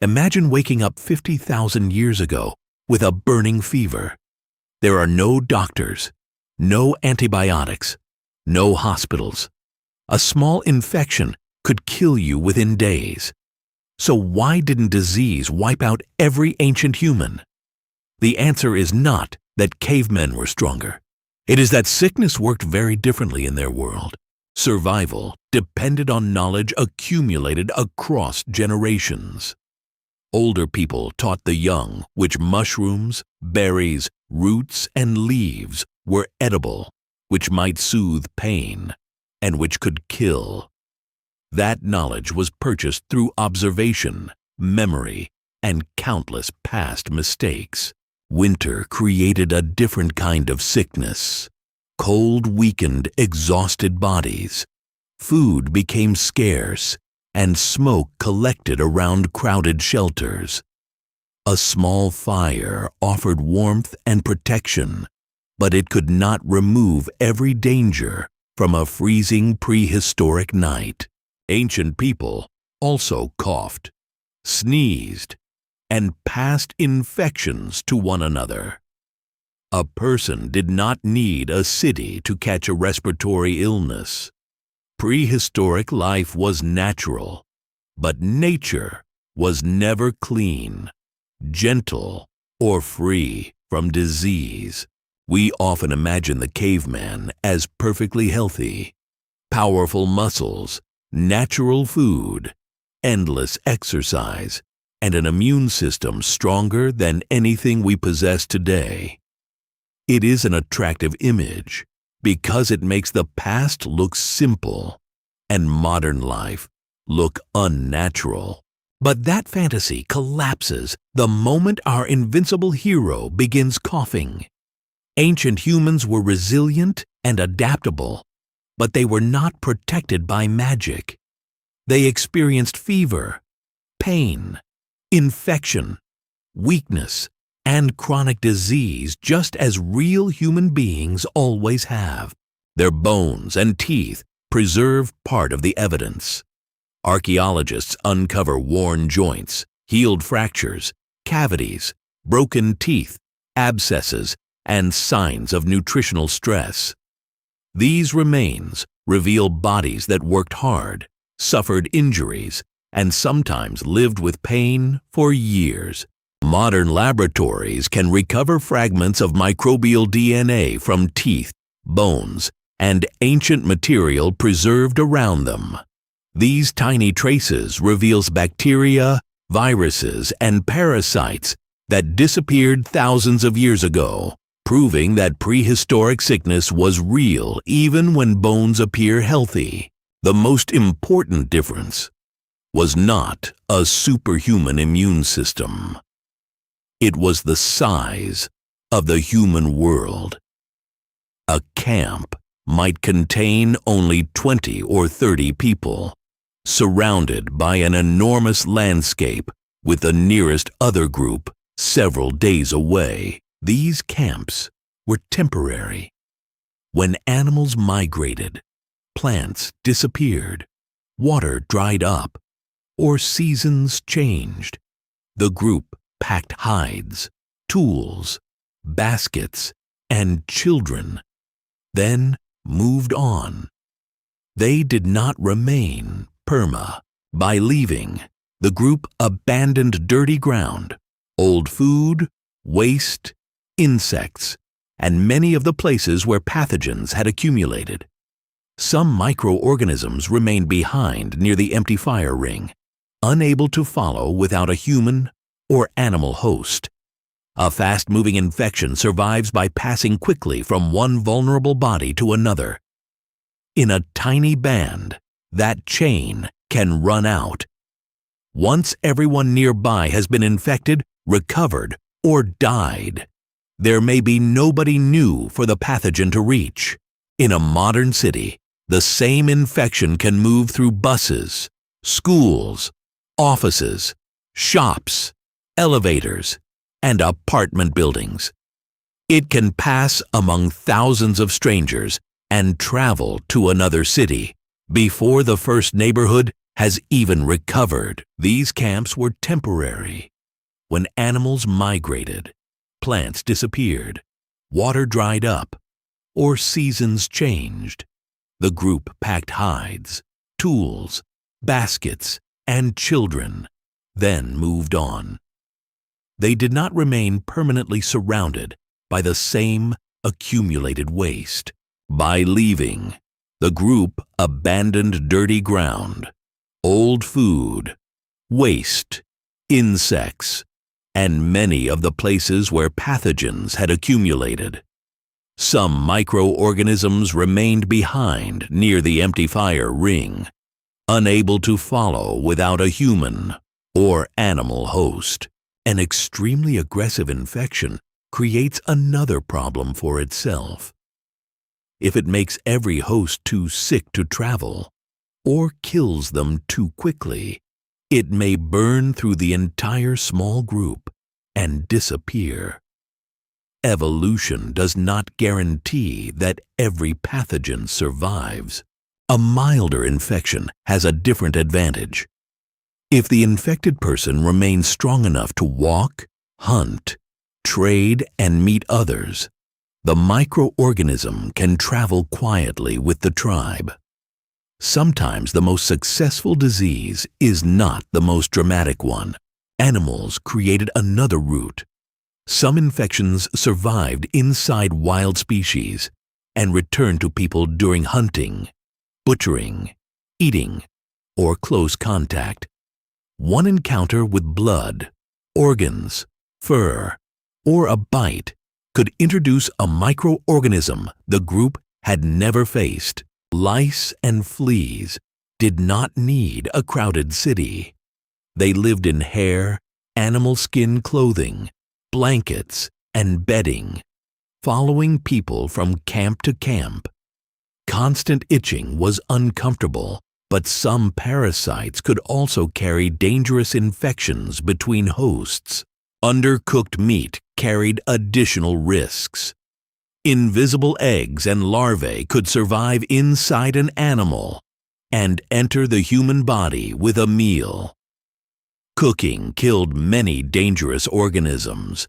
Imagine waking up 50,000 years ago with a burning fever. There are no doctors, no antibiotics, no hospitals. A small infection could kill you within days. So why didn't disease wipe out every ancient human? The answer is not that cavemen were stronger. It is that sickness worked very differently in their world. Survival depended on knowledge accumulated across generations. Older people taught the young which mushrooms, berries, roots, and leaves were edible, which might soothe pain, and which could kill. That knowledge was purchased through observation, memory, and countless past mistakes. Winter created a different kind of sickness. Cold weakened exhausted bodies. Food became scarce, and smoke collected around crowded shelters. A small fire offered warmth and protection, but it could not remove every danger from a freezing prehistoric night. Ancient people also coughed, sneezed, and passed infections to one another. A person did not need a city to catch a respiratory illness. Prehistoric life was natural, but nature was never clean, gentle, or free from disease. We often imagine the caveman as perfectly healthy, powerful muscles, natural food, endless exercise, and an immune system stronger than anything we possess today. It is an attractive image because it makes the past look simple and modern life look unnatural. But that fantasy collapses the moment our invincible hero begins coughing. Ancient humans were resilient and adaptable, but they were not protected by magic. They experienced fever, pain, infection, weakness, and chronic disease just as real human beings always have. Their bones and teeth preserve part of the evidence. Archaeologists uncover worn joints, healed fractures, cavities, broken teeth, abscesses, and signs of nutritional stress. These remains reveal bodies that worked hard, suffered injuries, and sometimes lived with pain for years. Modern laboratories can recover fragments of microbial DNA from teeth, bones, and ancient material preserved around them. These tiny traces reveal bacteria, viruses, and parasites that disappeared thousands of years ago, proving that prehistoric sickness was real even when bones appear healthy. The most important difference was not a superhuman immune system. It was the size of the human world. A camp might contain only 20 or 30 people, surrounded by an enormous landscape with the nearest other group several days away. These camps were temporary. When animals migrated, plants disappeared, water dried up, or seasons changed, the group packed hides, tools, baskets, and children, then moved on. They did not remain perma. By leaving, the group abandoned dirty ground, old food, waste, insects, and many of the places where pathogens had accumulated. Some microorganisms remained behind near the empty fire ring, unable to follow without a human or animal host. A fast-moving infection survives by passing quickly from one vulnerable body to another. In a tiny band, that chain can run out. Once everyone nearby has been infected, recovered, or died, there may be nobody new for the pathogen to reach. In a modern city, the same infection can move through buses, schools, offices, shops, elevators, and apartment buildings. It can pass among thousands of strangers and travel to another city before the first neighborhood has even recovered. These camps were temporary. When animals migrated, plants disappeared, water dried up, or seasons changed, the group packed hides, tools, baskets, and children, then moved on. They did not remain permanently surrounded by the same accumulated waste. By leaving, the group abandoned dirty ground, old food, waste, insects, and many of the places where pathogens had accumulated. Some microorganisms remained behind near the empty fire ring, unable to follow without a human or animal host. An extremely aggressive infection creates another problem for itself. If it makes every host too sick to travel, or kills them too quickly, it may burn through the entire small group and disappear. Evolution does not guarantee that every pathogen survives. A milder infection has a different advantage. If the infected person remains strong enough to walk, hunt, trade, and meet others, the microorganism can travel quietly with the tribe. Sometimes the most successful disease is not the most dramatic one. Animals created another route. Some infections survived inside wild species and returned to people during hunting, butchering, eating, or close contact. One encounter with blood, organs, fur, or a bite could introduce a microorganism the group had never faced. Lice and fleas did not need a crowded city. They lived in hair, animal skin clothing, blankets, and bedding, following people from camp to camp. Constant itching was uncomfortable, but some parasites could also carry dangerous infections between hosts. Undercooked meat carried additional risks. Invisible eggs and larvae could survive inside an animal and enter the human body with a meal. Cooking killed many dangerous organisms,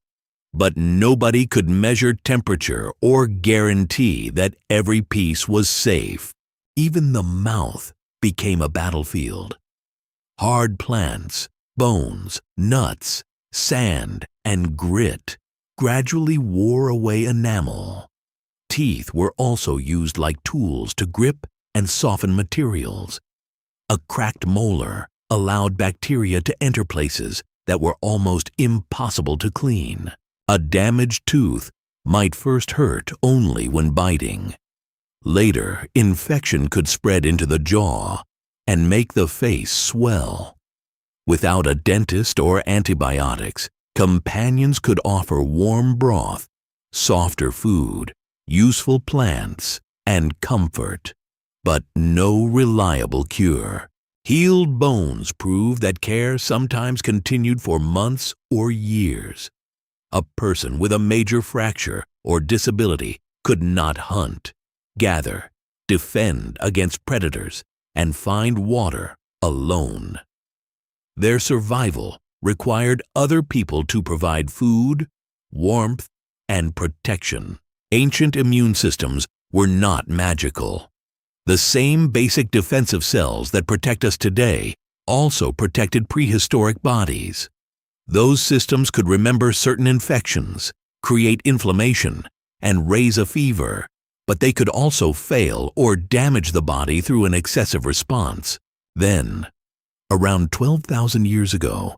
but nobody could measure temperature or guarantee that every piece was safe. Even the mouth became a battlefield. Hard plants, bones, nuts, sand, and grit gradually wore away enamel. Teeth were also used like tools to grip and soften materials. A cracked molar allowed bacteria to enter places that were almost impossible to clean. A damaged tooth might first hurt only when biting. Later, infection could spread into the jaw and make the face swell. Without a dentist or antibiotics, companions could offer warm broth, softer food, useful plants, and comfort, but no reliable cure. Healed bones prove that care sometimes continued for months or years. A person with a major fracture or disability could not hunt, gather, defend against predators, and find water alone. Their survival required other people to provide food, warmth, and protection. Ancient immune systems were not magical. The same basic defensive cells that protect us today also protected prehistoric bodies. Those systems could remember certain infections, create inflammation, and raise a fever, but they could also fail or damage the body through an excessive response. Then, around 12,000 years ago,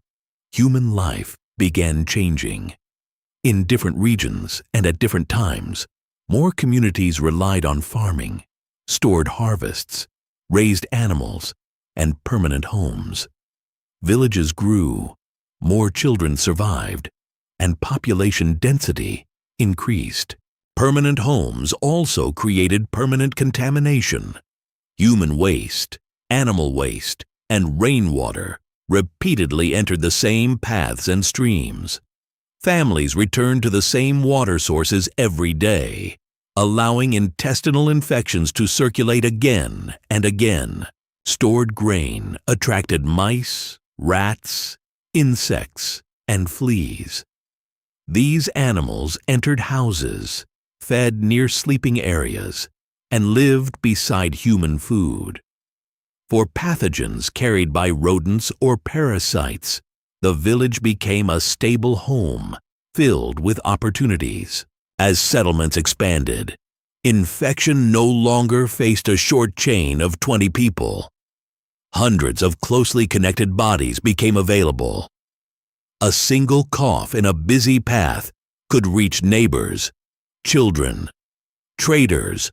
human life began changing. In different regions and at different times, more communities relied on farming, stored harvests, raised animals, and permanent homes. Villages grew, more children survived, and population density increased. Permanent homes also created permanent contamination. Human waste, animal waste, and rainwater repeatedly entered the same paths and streams. Families returned to the same water sources every day, allowing intestinal infections to circulate again and again. Stored grain attracted mice, rats, insects, and fleas. These animals entered houses, fed near sleeping areas, and lived beside human food. For pathogens carried by rodents or parasites, the village became a stable home filled with opportunities. As settlements expanded, infection no longer faced a short chain of 20 people. Hundreds of closely connected bodies became available. A single cough in a busy path could reach neighbors, children, traders,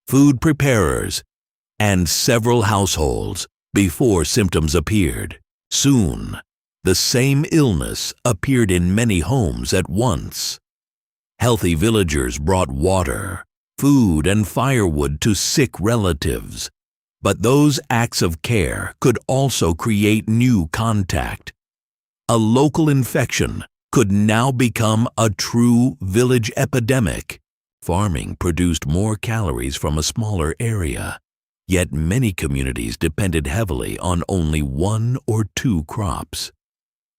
food preparers, and several households before symptoms appeared. Soon, the same illness appeared in many homes at once. Healthy villagers brought water, food, and firewood to sick relatives, but those acts of care could also create new contact. A local infection could now become a true village epidemic. Farming produced more calories from a smaller area, yet many communities depended heavily on only 1 or 2 crops.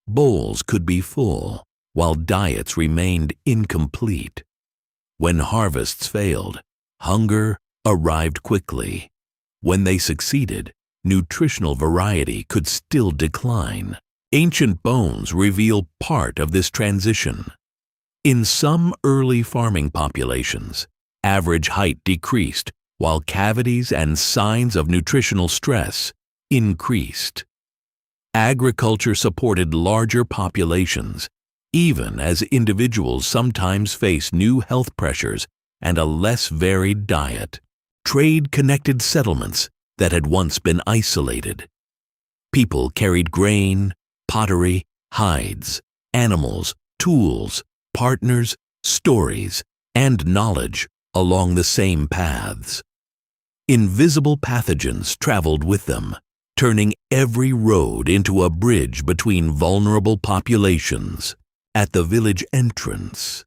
Bowls could be full, while diets remained incomplete. When harvests failed, hunger arrived quickly. When they succeeded, nutritional variety could still decline. Ancient bones reveal part of this transition. In some early farming populations, average height decreased while cavities and signs of nutritional stress increased. Agriculture supported larger populations, even as individuals sometimes faced new health pressures and a less varied diet. Trade connected settlements that had once been isolated. People carried grain, pottery, hides, animals, tools, partners, stories, and knowledge along the same paths. Invisible pathogens traveled with them, turning every road into a bridge between vulnerable populations. At the village entrance,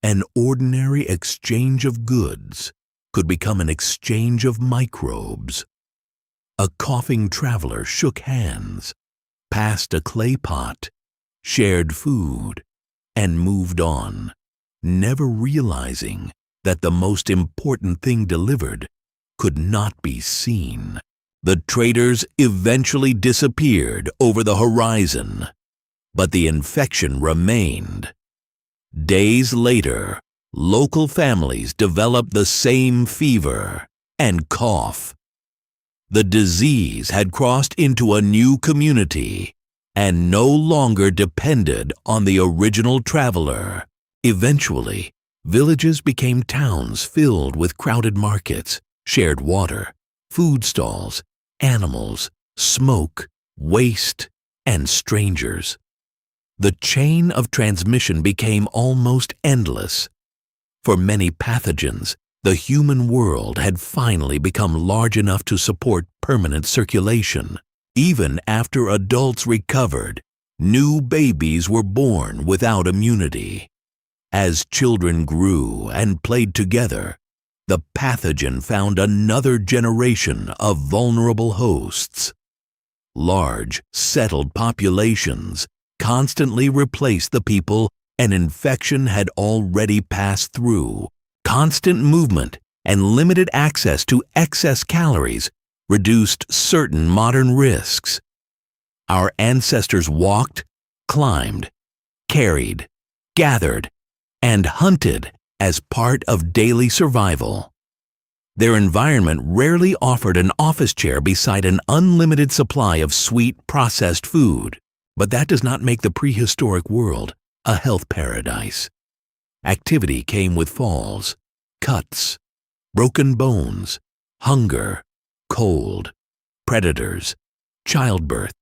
an ordinary exchange of goods could become an exchange of microbes. A coughing traveler shook hands, passed a clay pot, shared food, and moved on, never realizing that the most important thing delivered could not be seen. The traders eventually disappeared over the horizon, but the infection remained. Days later, local families developed the same fever and cough. The disease had crossed into a new community and no longer depended on the original traveler. Eventually, villages became towns filled with crowded markets, shared water, food stalls, animals, smoke, waste, and strangers. The chain of transmission became almost endless. For many pathogens, the human world had finally become large enough to support permanent circulation. Even after adults recovered, new babies were born without immunity. As children grew and played together, the pathogen found another generation of vulnerable hosts. Large, settled populations constantly replaced the people an infection had already passed through. Constant movement and limited access to excess calories reduced certain modern risks. Our ancestors walked, climbed, carried, gathered, and hunted as part of daily survival. Their environment rarely offered an office chair beside an unlimited supply of sweet, processed food. But that does not make the prehistoric world a health paradise. Activity came with falls, cuts, broken bones, hunger, cold, predators, childbirth,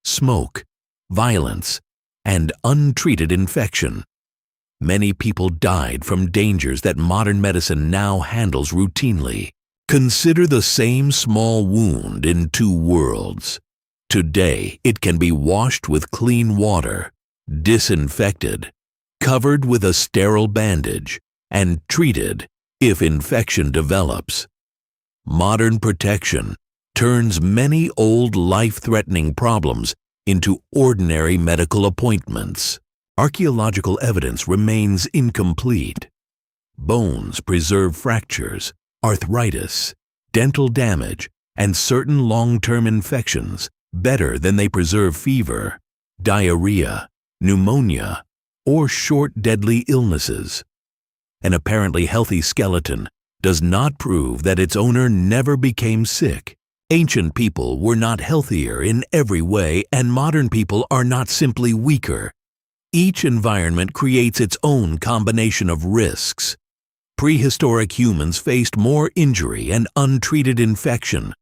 smoke, violence, and untreated infection. Many people died from dangers that modern medicine now handles routinely. Consider the same small wound in 2 worlds. Today, it can be washed with clean water, disinfected, covered with a sterile bandage, and treated if infection develops. Modern protection turns many old life-threatening problems into ordinary medical appointments. Archaeological evidence remains incomplete. Bones preserve fractures, arthritis, dental damage, and certain long-term infections better than they preserve fever, diarrhea, pneumonia, or short deadly illnesses. An apparently healthy skeleton does not prove that its owner never became sick. Ancient people were not healthier in every way, and modern people are not simply weaker. Each environment creates its own combination of risks. Prehistoric humans faced more injury and untreated infection.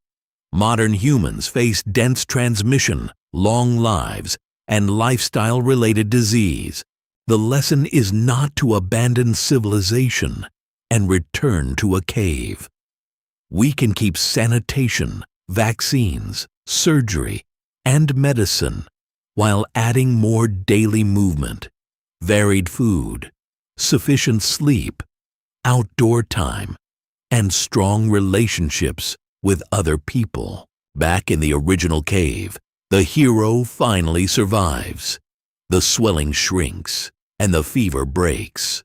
Modern humans face dense transmission, long lives, and lifestyle-related disease. The lesson is not to abandon civilization and return to a cave. We can keep sanitation, vaccines, surgery, and medicine while adding more daily movement, varied food, sufficient sleep, outdoor time, and strong relationships with other people. Back in the original cave, the hero finally survives. The swelling shrinks and the fever breaks.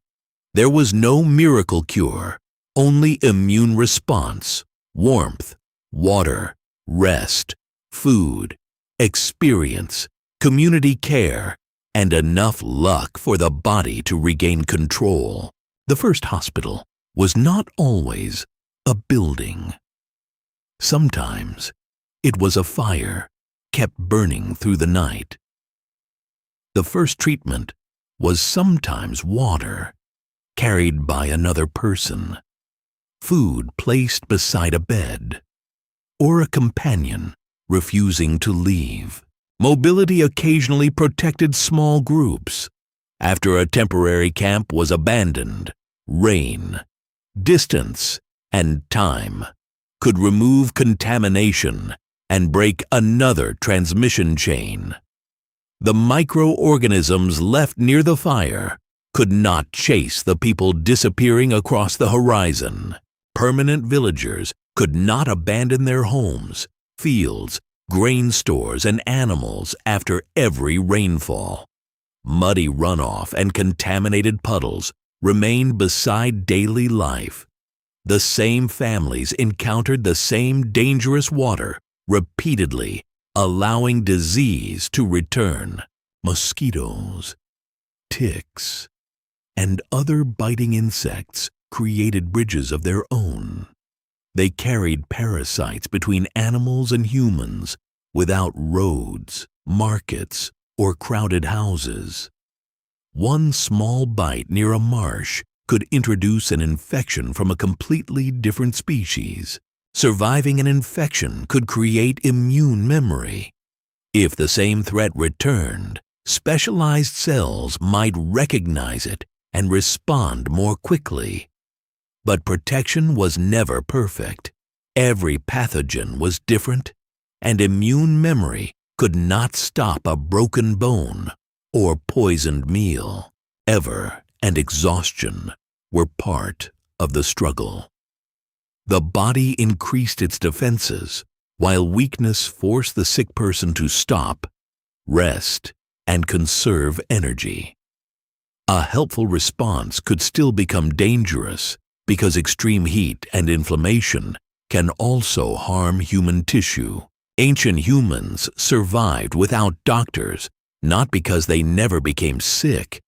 There was no miracle cure, only immune response, warmth, water, rest, food, experience, community care, and enough luck for the body to regain control. The first hospital was not always a building. Sometimes it was a fire kept burning through the night. The first treatment was sometimes water carried by another person, food placed beside a bed, or a companion refusing to leave. Mobility occasionally protected small groups. After a temporary camp was abandoned, rain, distance, and time could remove contamination and break another transmission chain. The microorganisms left near the fire could not chase the people disappearing across the horizon. Permanent villagers could not abandon their homes, fields, grain stores, and animals after every rainfall. Muddy runoff and contaminated puddles remained beside daily life. The same families encountered the same dangerous water repeatedly, allowing disease to return. Mosquitoes, ticks, and other biting insects created bridges of their own. They carried parasites between animals and humans without roads, markets, or crowded houses. One small bite near a marsh could introduce an infection from a completely different species. Surviving an infection could create immune memory. If the same threat returned, specialized cells might recognize it and respond more quickly. But protection was never perfect. Every pathogen was different, and immune memory could not stop a broken bone or poisoned meal. Ever and exhaustion were part of the struggle. The body increased its defenses, while weakness forced the sick person to stop, rest, and conserve energy. A helpful response could still become dangerous because extreme heat and inflammation can also harm human tissue. Ancient humans survived without doctors, not because they never became sick,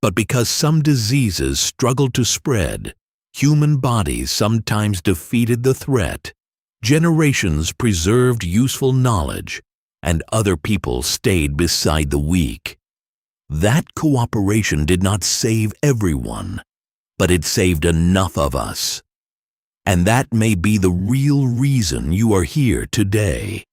but because some diseases struggled to spread. Human bodies sometimes defeated the threat. Generations preserved useful knowledge, and other people stayed beside the weak. That cooperation did not save everyone, but it saved enough of us. And that may be the real reason you are here today.